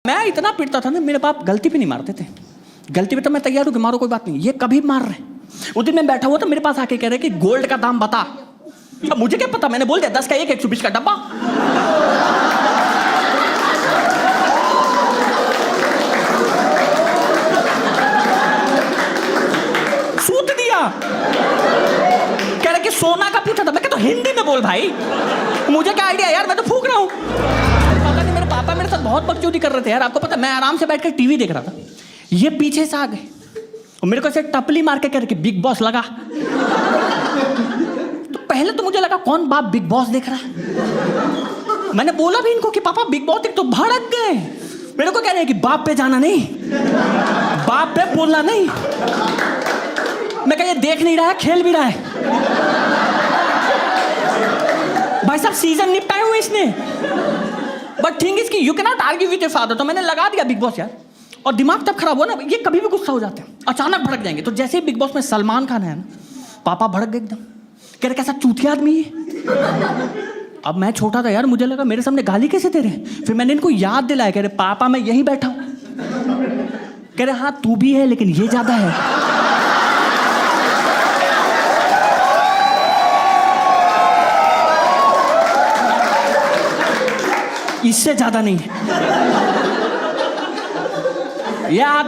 मैं इतना पिटता था ना, मेरे बाप गलती पे नहीं मारते थे। गलती पे तो मैं तैयार हूँ कि मारो, कोई बात नहीं, ये कभी मार रहे। उस दिन मैं बैठा हुआ था, मेरे पास आके कह रहे कि गोल्ड का दाम बता। अब मुझे क्या पता, मैंने बोल दिया 10 का 1, 120 का डब्बा। सूत दिया। कह रहे कि सोना का पूछा था, मैं कहता हिंदी में बोल भाई, मुझे क्या आइडिया यार, मैं तो फूक रहा हूँ। पता नहीं, मेरे पापा मेरे साथ बहुत बकचोदी कर रहे थे यार। आपको पता, मैं आराम से बैठ कर टीवी देख रहा था, ये पीछे से आ गए और मेरे को ऐसे टपली मार के कह रहे कि बिग बॉस लगा। तो पहले तो मुझे लगा कौन बाप बिग बॉस देख रहा है। मैंने बोला भी इनको कि पापा बिग बॉस देख, तो भड़क गए। मेरे को कह रहे हैं कि बाप पे जाना नहीं, बाप पे बोलना नहीं। मैं कह, ये देख नहीं रहा है, खेल भी रहा है। भाई साहब सीजन निपटाए हुए इसने। बट थिंग इज कि you can not argue with your father. तो मैंने लगा दिया बिग बॉस यार। और दिमाग तब खराब हुआ ना, ये कभी भी गुस्सा हो जाते हैं, अचानक भड़क जाएंगे। तो जैसे ही बिग बॉस में सलमान खान है ना, पापा भड़क गए एकदम। कह रहे कैसा चूतिया आदमी है। अब मैं छोटा था यार, मुझे लगा मेरे सामने गाली कैसे दे रहे। फिर मैंने इनको याद दिलाया, कह रहे पापा मैं यहीं बैठा हूं। कह रहे हाँ तू भी है, लेकिन ये ज्यादा है। इससे ज्यादा नहीं है। याद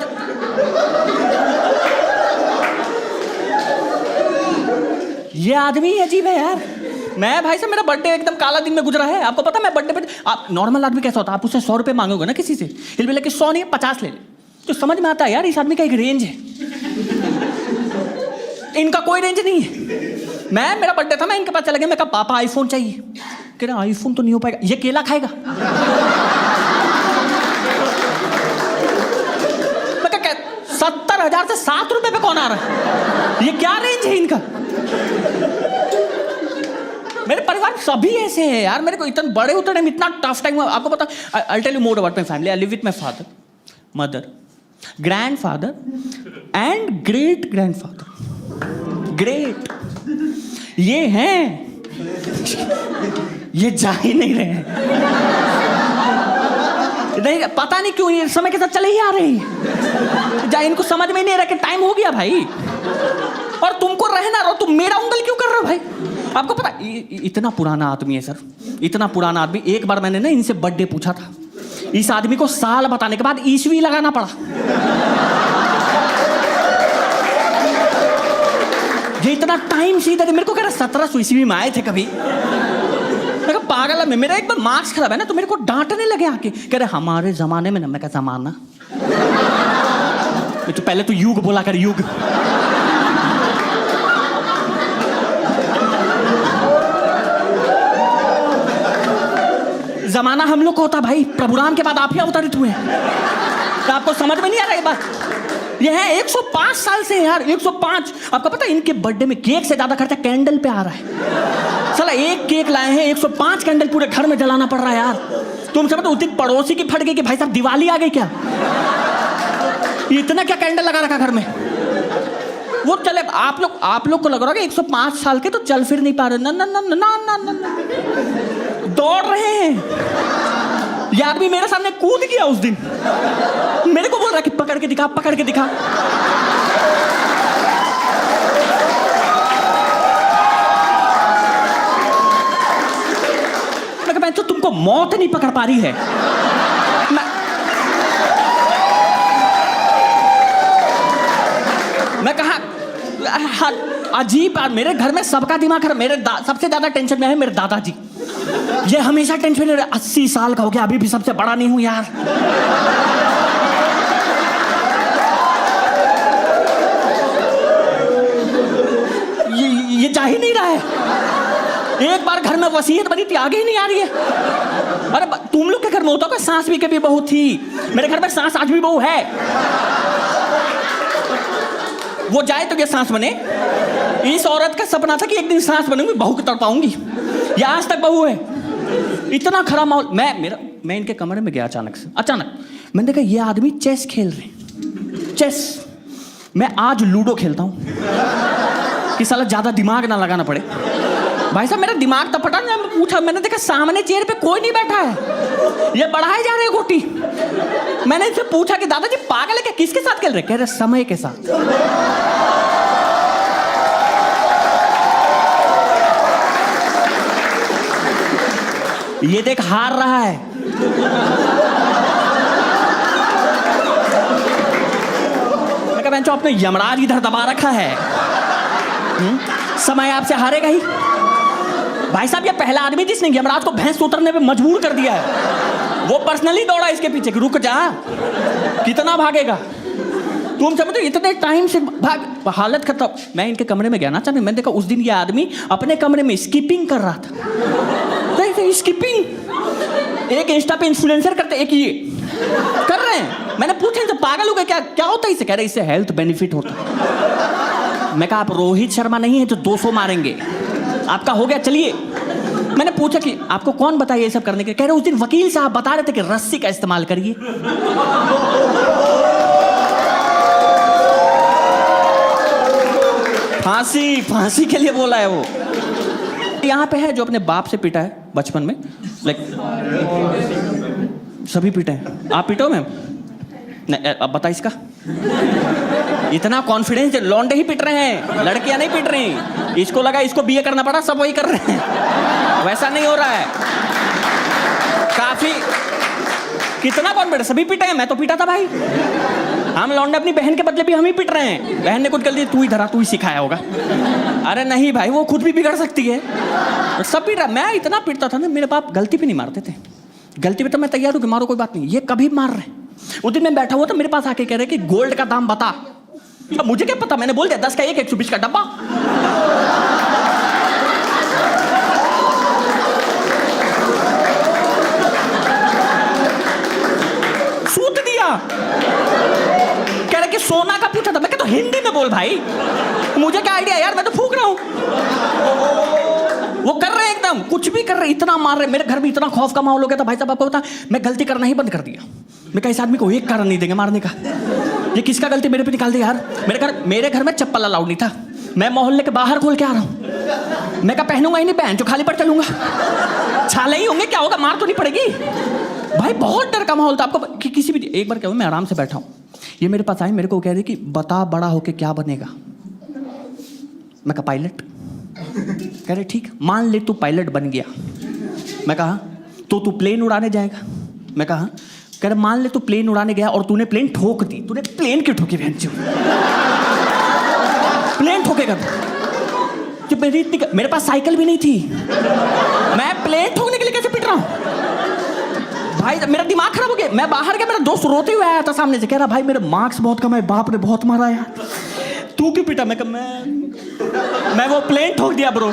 ये आदमी अजीब है यार। मैं भाई साहब, मेरा बर्थडे एकदम काला दिन में गुजरा है। आपको पता, मैं बर्थडे पे, आप नॉर्मल आदमी कैसा होता है, आप उससे 100 रुपए मांगोगे ना किसी से, हिल भी लेके 100 नहीं 50 ले ले, तो समझ में आता है यार इस आदमी का एक रेंज है। इनका कोई रेंज नहीं है। मेरा बर्थडे था, मैं इनके पास चला गया, मैं कहा पापा आईफोन चाहिए। कह रहे आईफोन तो नहीं हो पाएगा, ये केला खाएगा। मैं कहा 70,000 से 7 रुपए पे कौन आ रहा है, ये क्या रेंज है इनका। मेरे परिवार सभी ऐसे हैं यार। मेरे को इतना बड़े होते टाइम इतना टफ टाइम हुआ। आपको पता, I tell you more about my family. I live with my father, mother, grandfather and great grandfather. Great ये हैं, ये जा ही नहीं रहे हैं। नहीं, पता नहीं क्यों ये समय के साथ चले ही आ रहे हैं। जा इनको समझ में नहीं आ रहा कि टाइम हो गया भाई, और तुमको रहना रहो, तुम मेरा उंगल क्यों कर रहे हो भाई। आपको पता, इतना पुराना आदमी है सर, इतना पुराना आदमी। एक बार मैंने ना इनसे बर्थडे पूछा था, इस आदमी को साल बताने के बाद ईस्वी लगाना पड़ा। ये इतना टाइम सीधा, मेरे को कह रहा 1700 ईस्वी में आए थे कभी। मैं कहा पागल है, मेरा एक बार मार्क्स खराब है ना, तो मेरे को डांटने लगे आके। कह रहे हमारे जमाने में ना। मैं कहा जमाना, तो पहले तो युग बोला कर, युग। जमाना हम लोग को होता भाई, प्रभु राम के बाद आप ही अवतरित हुए। तो आपको समझ में नहीं आ रहा ये बात। ये है 105 साल से यार, 105। आपको पता इनके बर्थडे में केक से ज्यादा खर्चा कैंडल पे आ रहा है। साला एक केक लाए हैं, 105 कैंडल पूरे घर में जलाना पड़ रहा है यार। तुम समझ, उस दिन पड़ोसी की फट गई कि भाई साहब दिवाली आ गई क्या। इतना क्या कैंडल लगा रखा घर में। वो चले, आप लोग को लग रहा है कि 105 साल के तो चल फिर नहीं पा रहे। ना ना ना ना ना ना ना, दौड़ रहे हैं। ये आदमी मेरे सामने कूद गया उस दिन, मेरे को बोल रहा कि पकड़ के दिखा, पकड़ के दिखा। मैं तो तुमको मौत नहीं पकड़ पा रही है। मैं कहा अजीब बात, मेरे घर में सबका दिमाग खराब। सबसे ज्यादा टेंशन में है मेरे दादाजी। ये हमेशा टेंशन में, 80 साल का हो गया, अभी भी सबसे बड़ा नहीं हूं यार। ये जा ही नहीं रहा है। एक बार घर में वसीयत बनी थी, आगे ही नहीं आ रही है। अरे तुम लोग के घर में होता है सास भी के भी बहू थी, मेरे घर में सास आज भी बहू है। वो जाए तो ये सास बने। इस औरत का सपना था कि एक दिन सास बनूंगी, बहू की तरफ आऊंगी। ये आज तक बहू है। इतना खराब माहौल। मैं इनके कमरे में गया अचानक मैंने देखा ये आदमी चेस खेल रहे। चेस मैं आज लूडो खेलता हूं कि साला ज्यादा दिमाग ना लगाना पड़े। भाई साहब मेरा दिमाग तपटा ना। मैंने देखा सामने चेयर पे कोई नहीं बैठा है, ये बढ़ाए जा रहे हैं गोटी। मैंने इनसे पूछा कि दादाजी पागल है क्या, किसके साथ खेल रहे? कह रहे समय के साथ। ये देख हार रहा है। मैं कहा बेंचो आपने यमराज इधर दबा रखा है। समय आपसे हारेगा ही। भाई साहब ये पहला आदमी जिसने यमराज को भैंस उतरने पे मजबूर कर दिया है। वो पर्सनली दौड़ा इसके पीछे कि रुक जा, कितना भागेगा तुम समझो, इतने टाइम से भाग, हालत खत्म। मैं इनके कमरे में गया ना, मैंने देखा उस दिन ये आदमी अपने कमरे में स्किपिंग कर रहा था। स्किपिंग एक इंस्टा पे इन्फ्लुएंसर करते, एक ये कर रहे हैं। मैंने पूछा इनसे पागल हो गए क्या, क्या होता है इसे? कह रहे इससे हेल्थ बेनिफिट होता है। मैं कहा आप रोहित शर्मा नहीं है जो 200 मारेंगे, आपका हो गया चलिए। मैंने पूछा कि आपको कौन बताया ये सब करने के? कह रहे उस दिन वकील साहब बता रहे थे कि रस्सी का इस्तेमाल करिए। फांसी के लिए बोला है वो। यहाँ पे है जो अपने बाप से पिटा है बचपन में, लाइक सभी पिटे हैं। आप पिटो मैम? नहीं, अब बता इसका। इतना कॉन्फिडेंस, लौंडे ही पिट रहे हैं, लड़कियां नहीं पिट रही। इसको लगा इसको बीए करना पड़ा, सब वही कर रहे हैं। वैसा नहीं हो रहा है। काफी कितना कॉन्फिडेंस, सभी पिटे हैं। मैं तो पिटा था भाई। हम लौंडे अपनी बहन के बदले भी हम ही पिट रहे हैं। बहन ने कुछ गलती, तू ही धरा, तू ही सिखाया होगा। अरे नहीं भाई, वो खुद भी बिगड़ सकती है। सब पिट रहा। मैं इतना पिटता था ना, मेरे बाप गलती पे नहीं मारते थे। गलती पे तो मैं तैयार हूँ कि मारो कोई बात नहीं, ये कभी मार रहे। उस दिन मैं बैठा हुआ था, मेरे पास आके कह रहे कि गोल्ड का दाम बता। अब मुझे क्या पता, मैंने बोल दिया 10 का 1, 120 का डब्बा। सूत दिया। कह रहे कि सोना का पूछा था। मैं कहता हिंदी में बोल भाई, मुझे क्या आइडिया यार, मैं तो फूक रहा हूं। वो कर रहे हैं एकदम, कुछ भी कर रहे हैं, इतना मार रहे। मेरे घर में इतना खौफ का माहौल हो गया था भाई साहब, आपको पता, मैं गलती करना ही बंद कर दिया। मैं कहा इस आदमी को एक कारण नहीं देंगे मारने का, ये किसका गलती मेरे पे निकाल दे यार। मेरे घर में चप्पल अलाउड नहीं था, मैं मोहल्ले के बाहर खोल के आ रहा हूँ। मैं कहा पहनूंगा ही नहीं, पहन जो खाली पर चलूंगा, छाले ही होंगे, क्या होगा, मार तो नहीं पड़ेगी भाई। बहुत डर का माहौल था। आपको किसी भी, एक बार क्या हुआ, मैं आराम से बैठा हूँ, ये मेरे पास आए, मेरे को कह रही कि बता बड़ा होके क्या बनेगा। मैं कहा पायलट। कह रहे ठीक, मान ले तू पायलट बन गया। मैं कहा तो तू प्लेन उड़ाने जाएगा। मैं कहा, कह रहे मान ले तू प्लेन उड़ाने गया और तूने प्लेन ठोक दी। तूने प्लेन क्यों ठोकी बहन चो? प्लेन ठोकेगा तो मेरे पास साइकिल भी नहीं थी, मैं प्लेन ठोकने के लिए कैसे पिट रहा हूं भाई? मेरा दिमाग खराब हो गया। मैं बाहर गया, मेरा दोस्त रोते हुए आया था सामने से, कह रहा भाई मेरे मार्क्स बहुत कम है, बाप ने बहुत मारा यार, तू क्यों पिटा? मैं वो प्लेन ठोक दिया ब्रो।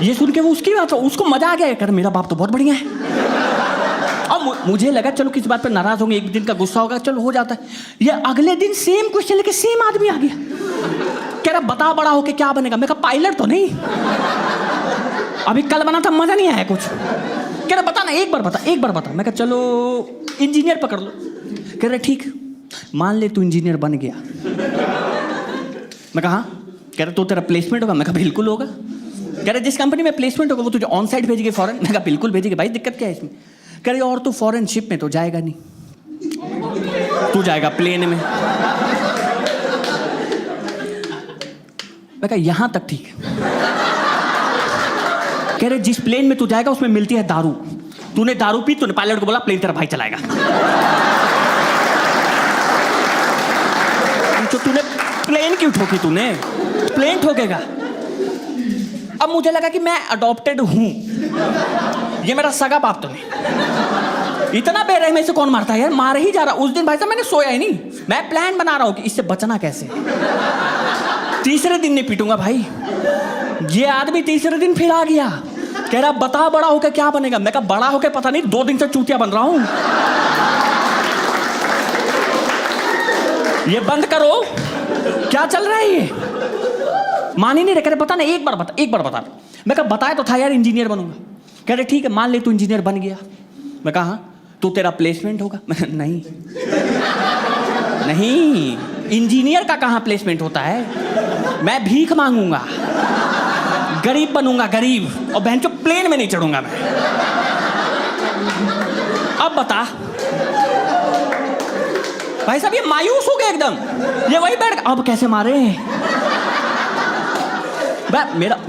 ये सुन के वो उसकी बात, उसको मजा आ गया, कर मेरा बाप तो बहुत बढ़िया है। और मुझे लगा चलो किस बात पर नाराज होंगे, एक दिन का गुस्सा होगा, चलो हो जाता है। ये अगले दिन सेम क्वेश्चन लेके सेम आदमी आ गया, कह रहा बता बड़ा होके क्या बनेगा। मैं कहा पायलट तो नहीं, अभी कल बना था, मजा नहीं आया कुछ। कह रहा बता ना, एक बार बता। मैं कहा चलो इंजीनियर पकड़ लो। कह रहे ठीक, मान ले तू इंजीनियर बन गया। मैं कहा, कह रहे तो तेरा प्लेसमेंट होगा। मैं कहा बिल्कुल होगा। कह रहे जिस कंपनी में प्लेसमेंट होगा वो तुझे ऑन साइड भेजेगी फॉरेन। मैं कहा बिल्कुल भेजेगी भाई, दिक्कत क्या है इसमें? कह रहे और तू फॉरेन शिप में तो जाएगा नहीं, तू जाएगा प्लेन में। मैं कहा यहां तक ठीक है। कह रहे जिस प्लेन में तू जाएगा उसमें मिलती है दारू, तूने दारू पी, तूने पायलट को बोला प्लेन तेरा भाई चलाएगा। तो तूने प्लेन क्यों ठोकी? तूने प्लेन ठोकेगा। अब मुझे लगा कि मैं अडॉप्टेड हूं, ये मेरा सगा बाप तो नहीं। इतना बेरहमी से कौन मारता है यार, मार ही जा रहा। उस दिन भाई साहब मैंने सोया ही नहीं, मैं प्लान बना रहा हूं कि इससे बचना कैसे। तीसरे दिन नहीं पीटूंगा भाई। ये आदमी तीसरे दिन फिर आ गया, कह रहा बता बड़ा होकर क्या बनेगा। मैं कहा बड़ा होकर पता नहीं, 2 दिन से चूतिया बन रहा हूं, ये बंद करो, क्या चल रहा है ये? मान ही नहीं रहे, कह रहे बता ना, एक बार बता। मैं कहा बताया तो था यार इंजीनियर बनूंगा। कह रहे ठीक है, मान ले तू इंजीनियर बन गया। मैं कहा तो तेरा प्लेसमेंट होगा। नहीं, इंजीनियर का कहां प्लेसमेंट होता है? मैं भीख मांगूंगा, गरीब बनूंगा, गरीब, और बहन चो प्लेन में नहीं चढ़ूंगा मैं। अब बता भाई साहब, ये मायूस हो गया एकदम। ये वही बैठ, अब कैसे मारे?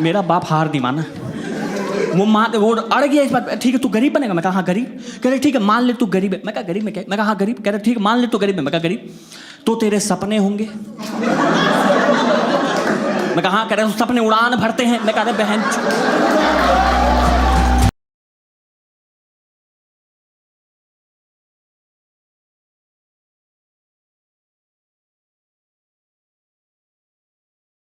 मेरा बाप हार दी माना। वो अड़ गया इस बात। ठीक है तू गरीब बनेगा? मैं कहा हाँ गरीब। कह रहे ठीक है मान ले तू गरीब है। मैं कहा गरीब में क्या? मैं कहा हाँ गरीब। कह रहे ठीक है मान ले तू गरीब है। मैं कहा गरीब तो तेरे सपने होंगे? मैं कहा हाँ। कह रहे सपने उड़ान भरते हैं। मैं कहा बहन